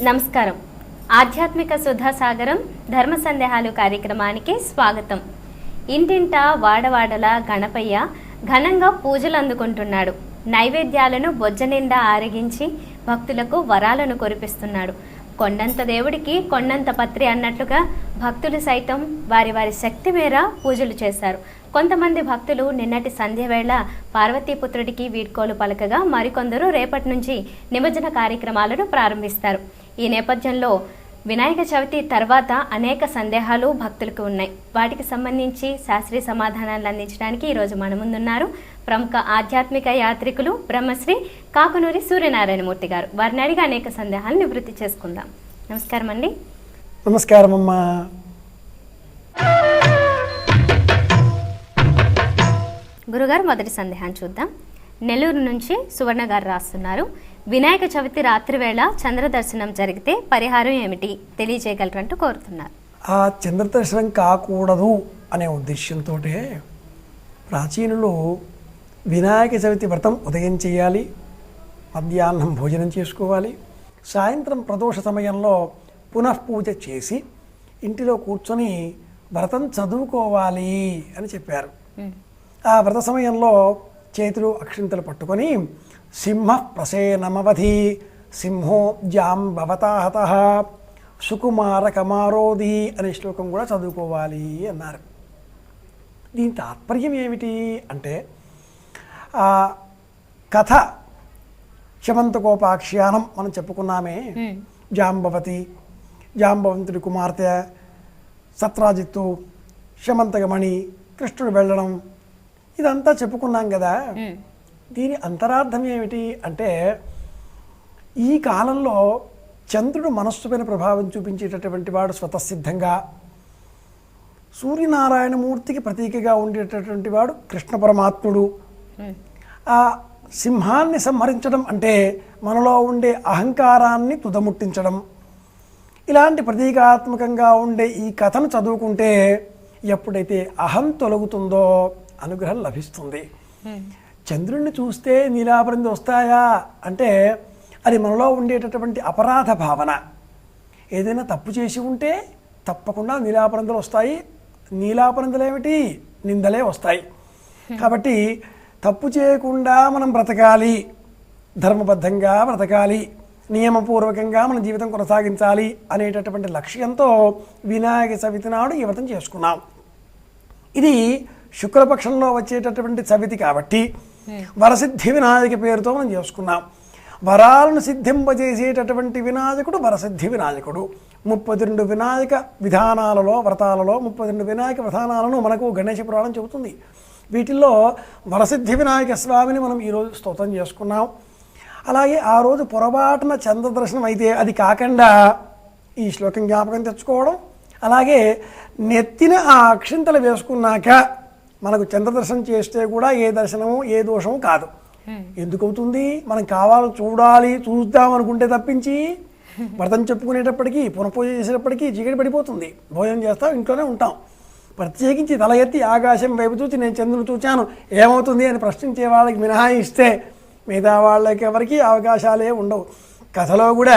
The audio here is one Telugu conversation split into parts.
నమస్కారం. ఆధ్యాత్మిక సుధాసాగరం ధర్మ సందేహాలు కార్యక్రమానికి స్వాగతం. ఇంటింటా వాడవాడల గణపయ్య ఘనంగా పూజలు అందుకుంటున్నాడు. నైవేద్యాలను బొజ్జ నిండా ఆరగించి భక్తులకు వరాలను కురిపిస్తున్నాడు. కొండంత దేవుడికి కొండంత పత్రి అన్నట్లుగా భక్తులు సైతం వారి వారి శక్తి మేర పూజలు చేశారు. కొంతమంది భక్తులు నిన్నటి సంధ్య వేళ పార్వతీపుత్రుడికి వీడ్కోలు పలకగా మరికొందరు రేపటి నుంచి నిమజ్జన కార్యక్రమాలను ప్రారంభిస్తారు. ఈ నేపథ్యంలో వినాయక చవితి తర్వాత అనేక సందేహాలు భక్తులకు ఉన్నాయి. వాటికి సంబంధించి శాస్త్రీయ సమాధానాలు అందించడానికి ఈరోజు మన ముందున్నారు ప్రముఖ ఆధ్యాత్మిక యాత్రికులు బ్రహ్మశ్రీ కాకునూరి సూర్యనారాయణమూర్తి గారు. వారిని అడిగి అనేక సందేహాలు నివృత్తి చేసుకుందాం. నమస్కారం అండి. నమస్కారం అమ్మా. గురుగారు, మొదటి సందేహాన్ని చూద్దాం. నెల్లూరు నుంచి సువర్ణ గారు రాస్తున్నారు. వినాయక చవితి రాత్రి వేళ చంద్ర దర్శనం జరిగితే పరిహారం ఏమిటి తెలియజేయగలరు అంటూ కోరుతున్నారు. ఆ చంద్ర దర్శనం కాకూడదు అనే ఉద్దేశంతో ప్రాచీనులు వినాయక చవితి వ్రతం ఉదయం చేయాలి, మధ్యాహ్నం భోజనం చేసుకోవాలి, సాయంత్రం ప్రదోష సమయంలో పునఃపూజ చేసి ఇంటిలో కూర్చొని వ్రతం చదువుకోవాలి అని చెప్పారు. ఆ వ్రత సమయంలో చేతులు అక్షింతలు పట్టుకొని సింహ ప్రసేనమవధి సింహో జాంబవతాహత సుకుమార కమారోధి అనే శ్లోకం కూడా చదువుకోవాలి అన్నారు. దీని తాత్పర్యం ఏమిటి అంటే, ఆ కథ శమంతకోపాఖ్యానం మనం చెప్పుకున్నామే. జాంబవంతుడి కుమార్తె సత్రాజిత్తు, శమంతకమణి, కృష్ణుడు వెళ్ళడం, ఇదంతా చెప్పుకున్నాం కదా. దీని అంతరార్థం ఏమిటి అంటే, ఈ కాలంలో చంద్రుడు మనస్సుపైన ప్రభావం చూపించేటటువంటి వాడు స్వతసిద్ధంగా, సూర్యనారాయణమూర్తికి ప్రతీకగా ఉండేటటువంటి వాడు కృష్ణ పరమాత్ముడు. ఆ సింహాన్ని సంహరించడం అంటే మనలో ఉండే అహంకారాన్ని తుదముట్టించడం. ఇలాంటి ప్రతీకాత్మకంగా ఉండే ఈ కథను చదువుకుంటే ఎప్పుడైతే అహం తొలగుతుందో అనుగ్రహం లభిస్తుంది. చంద్రుణ్ణి చూస్తే నీలాపరింది వస్తాయా అంటే అది మనలో ఉండేటటువంటి అపరాధ భావన. ఏదైనా తప్పు చేసి ఉంటే తప్పకుండా నీలాపరిందులు వస్తాయి. నీలాపరిందులు ఏమిటి? నిందలే వస్తాయి. కాబట్టి తప్పు చేయకుండా మనం బ్రతకాలి, ధర్మబద్ధంగా బ్రతకాలి, నియమపూర్వకంగా మన జీవితం కొనసాగించాలి అనేటటువంటి లక్ష్యంతో వినాయక చవితి నాడు ఈ వ్రతం చేసుకున్నాం. ఇది శుక్లపక్షంలో వచ్చేటటువంటి చవితి కాబట్టి వరసిద్ధి వినాయక పేరుతో మనం చేసుకున్నాం. వరాలను సిద్ధింపజేసేటటువంటి వినాయకుడు వరసిద్ధి వినాయకుడు. 32 వినాయక విధానాలలో వ్రతాలలో 32 వినాయక విధానాలను మనకు గణేశ పురాణం చెబుతుంది. వీటిల్లో వరసిద్ధి వినాయక స్వామిని మనం ఈరోజు స్తోత్రం చేసుకున్నాం. అలాగే ఆ రోజు పొరపాటున చంద్రదర్శనం అయితే అది కాకుండా ఈ శ్లోకం జ్ఞాపకం తెచ్చుకోవడం, అలాగే నెత్తిన ఆ అక్షింతలు వేసుకున్నాక మనకు చంద్రదర్శనం చేస్తే కూడా ఏ దర్శనము ఏ దోషము కాదు. ఎందుకు అవుతుంది? మనం కావాలని చూడాలి, చూద్దాం అనుకుంటే తప్పించి వ్రతం చెప్పుకునేటప్పటికీ పునఃపూజ చేసేటప్పటికీ చీకటి పడిపోతుంది. భోజనం చేస్తాం, ఇంట్లోనే ఉంటాం. ప్రత్యేకించి తల ఎత్తి ఆకాశం వైపు చూసి నేను చంద్రుని చూచాను ఏమవుతుంది అని ప్రశ్నించే వాళ్ళకి మినహాయిస్తే మిగతా వాళ్ళకి ఎవరికి అవకాశాలే ఉండవు. కథలో కూడా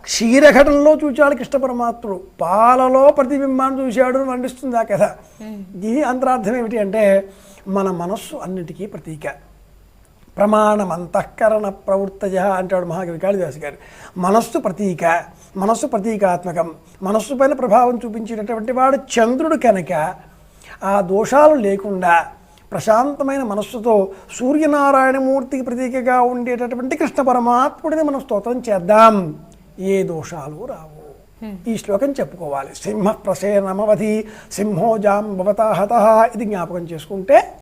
క్షీరఘటనలో చూచాడు కృష్ణ పరమాత్ముడు, పాలలో ప్రతిబింబాన్ని చూశాడు అని వర్ణిస్తుంది ఆ కథ. దీని అంతరార్థం ఏమిటి అంటే, మన మనస్సు అన్నిటికీ ప్రతీక. ప్రమాణం అంతఃకరణ ప్రవృత్తజ అంటాడు మహాకవి కాళిదాసు గారు. మనస్సు ప్రతీక, మనస్సు ప్రతీకాత్మకం. మనస్సు పైన ప్రభావం చూపించేటటువంటి వాడు చంద్రుడు కనుక ఆ దోషాలు లేకుండా ప్రశాంతమైన మనస్సుతో సూర్యనారాయణమూర్తికి ప్రతీకగా ఉండేటటువంటి కృష్ణ పరమాత్ముడిని మనం స్తోత్రం చేద్దాం. ఏ దోషాలు రావు. ఈ శ్లోకం చెప్పుకోవాలి. సింహ ప్రసేనమవధి సింహో జాంబవతాహత ఇది జ్ఞాపకం చేసుకుంటే